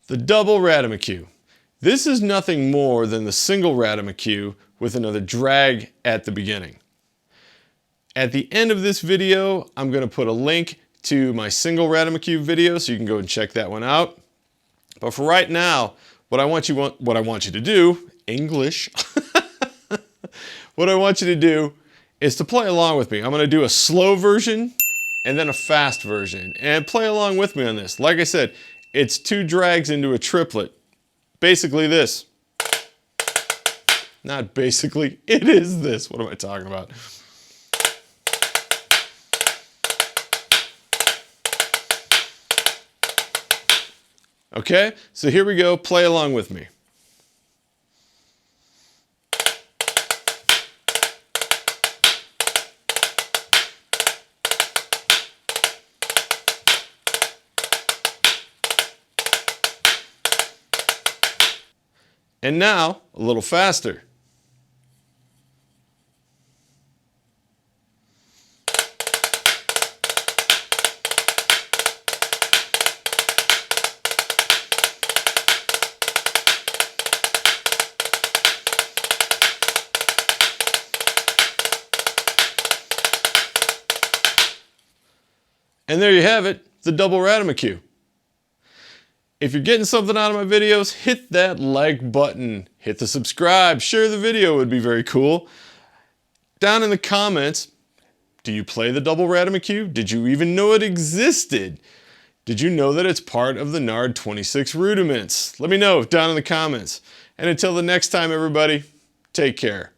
The Double Ratamacue. This is nothing more than the single Ratamacue with another drag at the beginning. At the end of this video, I'm going to put a link to my single Ratamacue video so you can go and check that one out. But for right now, what I want you to do, English, what I want you to do is to play along with me. I'm going to do a slow version and then a fast version, and play along with me on this. Like I said, it's two drags into a triplet. Basically this. Not basically, it is this. What am I talking about? Okay, so here we go. Play along with me. And now, a little faster. And there you have it, the Double Ratamacue. If you're getting something out of my videos, hit that like button, hit the subscribe, share the video would be very cool. Down in the comments, do you play the Double Ratamacue? Did you even know it existed? Did you know that it's part of the NARD 26 rudiments? Let me know down in the comments. And until the next time, everybody, take care.